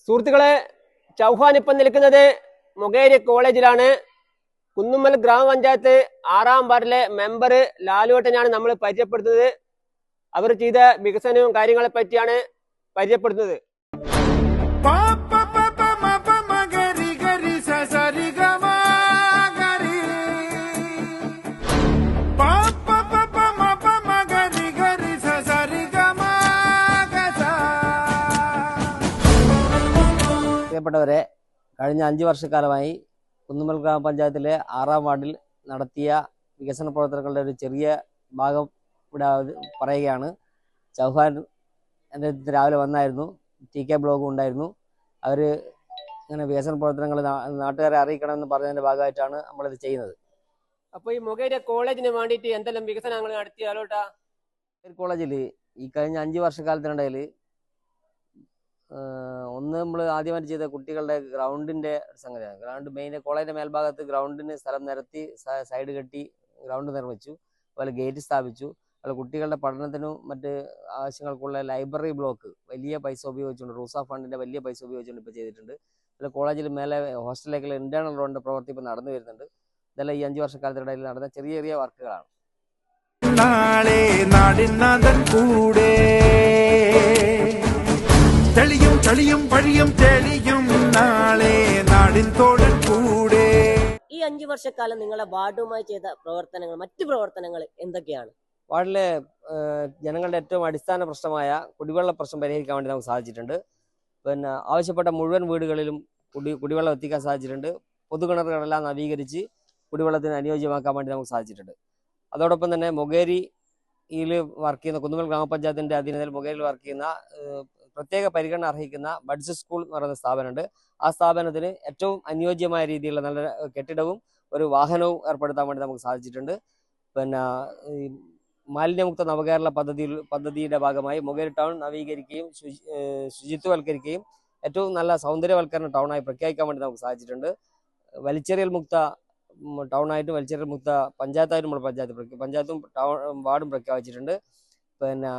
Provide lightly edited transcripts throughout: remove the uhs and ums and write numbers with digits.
സുഹൃത്തുക്കളെ, ചൗഹാൻ ഇപ്പം നിൽക്കുന്നത് മൊകേരി കോളേജിലാണ്. കുന്നുമ്മൽ ഗ്രാമപഞ്ചായത്ത് 6ാം വാർഡിലെ മെമ്പർ ലാലുവേട്ടനാണ് നമ്മൾ പരിചയപ്പെടുത്തുന്നത്. അവർ ചെയ്ത വികസനവും കാര്യങ്ങളെ പറ്റിയാണ് പരിചയപ്പെടുത്തുന്നത്. പ്രിയപ്പെട്ടവരെ, കഴിഞ്ഞ 5 വർഷക്കാലമായി കുന്നുമ്മൽ ഗ്രാമപഞ്ചായത്തിലെ 6ാം വാർഡിൽ നടത്തിയ വികസന പ്രവർത്തനങ്ങളുടെ ഒരു ചെറിയ ഭാഗം ഇവിടെ പറയുകയാണ്. ചൗഹാൻ എൻ്റെ രാവിലെ വന്നായിരുന്നു, TK ബ്ലോഗും ഉണ്ടായിരുന്നു. അവർ ഇങ്ങനെ വികസന പ്രവർത്തനങ്ങൾ നാട്ടുകാരെ അറിയിക്കണമെന്ന് പറഞ്ഞതിൻ്റെ ഭാഗമായിട്ടാണ് നമ്മളിത് ചെയ്യുന്നത്. അപ്പോൾ ഈ മൊകേരി കോളേജിന് വേണ്ടിയിട്ട് എന്തെല്ലാം വികസനങ്ങൾ നടത്തിയാലോട്ടാ? കോളേജിൽ ഈ കഴിഞ്ഞ 5 വർഷക്കാലത്തിനിടയിൽ ഒന്ന് നമ്മൾ ആദ്യമായിട്ട് ചെയ്ത കുട്ടികളുടെ ഗ്രൗണ്ടിൻ്റെ സംഗതിയാണ്. ഗ്രൗണ്ട് മെയിൻ കോളേജിൻ്റെ മേൽഭാഗത്ത് ഗ്രൗണ്ടിന് സ്ഥലം നിരത്തി സൈഡ് കെട്ടി ഗ്രൗണ്ട് നിർമ്മിച്ചു. അതുപോലെ ഗേറ്റ് സ്ഥാപിച്ചു. അതുപോലെ കുട്ടികളുടെ പഠനത്തിനും മറ്റ് ആവശ്യങ്ങൾക്കുള്ള ലൈബ്രറി ബ്ലോക്ക് വലിയ പൈസ ഉപയോഗിച്ചുകൊണ്ട്, റൂസ ഫണ്ടിൻ്റെ വലിയ പൈസ ഉപയോഗിച്ചുകൊണ്ട് ഇപ്പോൾ ചെയ്തിട്ടുണ്ട്. അതുപോലെ കോളേജിൽ മേലെ ഹോസ്റ്റലിലേക്കുള്ള ഇന്റേണൽ റോഡിൻ്റെ പ്രവൃത്തി ഇപ്പോൾ നടന്നു വരുന്നുണ്ട്. ഇതെല്ലാം ഈ 5 വർഷക്കാലത്തിനിടയിൽ നടന്ന ചെറിയ ചെറിയ വർക്കുകളാണ്. ഈ 5 വർഷക്കാലം നിങ്ങളെ വാർഡുമായി ചെയ്ത പ്രവർത്തനങ്ങൾ, മറ്റു പ്രവർത്തനങ്ങൾ എന്തൊക്കെയാണ്? വാർഡിലെ ജനങ്ങളുടെ ഏറ്റവും അടിസ്ഥാന പ്രശ്നമായ കുടിവെള്ള പ്രശ്നം പരിഹരിക്കാൻ വേണ്ടി നമുക്ക് സാധിച്ചിട്ടുണ്ട്. പിന്നെ ആവശ്യപ്പെട്ട മുഴുവൻ വീടുകളിലും കുടിവെള്ളം എത്തിക്കാൻ സാധിച്ചിട്ടുണ്ട്. പൊതുകിണറുകളെല്ലാം നവീകരിച്ച് കുടിവെള്ളത്തിന് അനുയോജ്യമാക്കാൻ വേണ്ടി നമുക്ക് സാധിച്ചിട്ടുണ്ട്. അതോടൊപ്പം തന്നെ മൊകേരിയിൽ വർക്ക് ചെയ്യുന്ന കുന്നുമ്മൽ ഗ്രാമപഞ്ചായത്തിൻ്റെ അധീനതയിൽ മൊകേരിയിൽ വർക്ക് ചെയ്യുന്ന പ്രത്യേക പരിഗണന അർഹിക്കുന്ന ബഡ്സ് സ്കൂൾ എന്ന് പറയുന്ന സ്ഥാപനമുണ്ട്. ആ സ്ഥാപനത്തിന് ഏറ്റവും അനുയോജ്യമായ രീതിയിലുള്ള നല്ല കെട്ടിടവും ഒരു വാഹനവും ഏർപ്പെടുത്താൻ വേണ്ടി നമുക്ക് സാധിച്ചിട്ടുണ്ട്. പിന്നെ ഈ മാലിന്യമുക്ത നവകേരള പദ്ധതിയുടെ ഭാഗമായി മൊകേരി ടൗൺ നവീകരിക്കുകയും ശുചിത്വവൽക്കരിക്കുകയും ഏറ്റവും നല്ല സൗന്ദര്യവൽക്കരണ ടൗണായി പ്രഖ്യാപിക്കാൻ വേണ്ടി നമുക്ക് സാധിച്ചിട്ടുണ്ട്. വലിച്ചെറിയൽ മുക്ത ടൗണായിട്ടും വലിച്ചെറിയൽ മുക്ത പഞ്ചായത്തായിട്ടും നമ്മൾ പഞ്ചായത്തും വാർഡും പ്രഖ്യാപിച്ചിട്ടുണ്ട്. പിന്നെ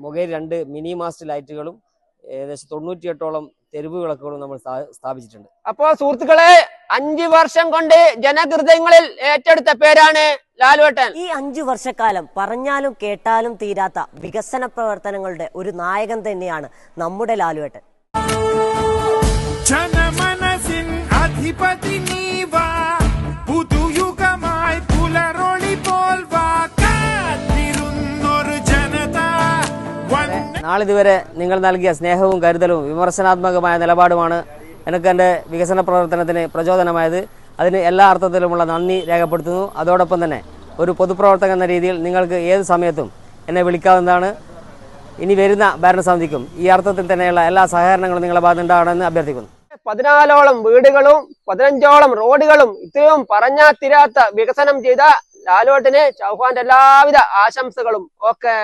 മൊകേരി 2 മിനി മാസ്റ്റ് ലൈറ്റുകളും ഏകദേശം 98ഓളം തെരുവ് വിളക്കുകളും നമ്മൾ സ്ഥാപിച്ചിട്ടുണ്ട്. അപ്പോ സുഹൃത്തുക്കളെ, 5 വർഷം കൊണ്ട് ജനഹൃദയങ്ങളിൽ ഏറ്റെടുത്ത പേരാണ് ലാലുവേട്ടൻ. ഈ 5 വർഷക്കാലം പറഞ്ഞാലും കേട്ടാലും തീരാത്ത വികസന പ്രവർത്തനങ്ങളുടെ ഒരു നായകൻ തന്നെയാണ് നമ്മുടെ ലാലുവേട്ടൻ. ജനമനസിൻ അധിപതി നീവാ, പുതുയുഗമായി പുലരൊളി പോൽ വാ, കാത്തിരുന്നൊരു ജനത. നാളിതുവരെ നിങ്ങൾ നൽകിയ സ്നേഹവും കരുതലും വിമർശനാത്മകമായ നിലപാടുമാണ് എനിക്ക് എൻ്റെ വികസന പ്രവർത്തനത്തിന് പ്രചോദനമായത്. അതിന് എല്ലാ അർത്ഥത്തിലുമുള്ള നന്ദി രേഖപ്പെടുത്തുന്നു. അതോടൊപ്പം തന്നെ ഒരു പൊതുപ്രവർത്തകൻ എന്ന രീതിയിൽ നിങ്ങൾക്ക് ഏത് സമയത്തും എന്നെ വിളിക്കാവുന്നതാണ്. ഇനി വരുന്ന ഭരണസമിതിക്കും ഈ അർത്ഥത്തിൽ തന്നെയുള്ള എല്ലാ സഹകരണങ്ങളും നിങ്ങളുടെ ഭാഗത്ത് ഉണ്ടാവണമെന്ന് അഭ്യർത്ഥിക്കുന്നു. 14ഓളം വീടുകളും 15ഓളം റോഡുകളും ഇത്രയും പറഞ്ഞാൽ തീരാത്ത വികസനം ചെയ്ത ലാലുവേട്ടന് ചൗഹാന്റെ എല്ലാവിധ ആശംസകളും. ഓക്കെ.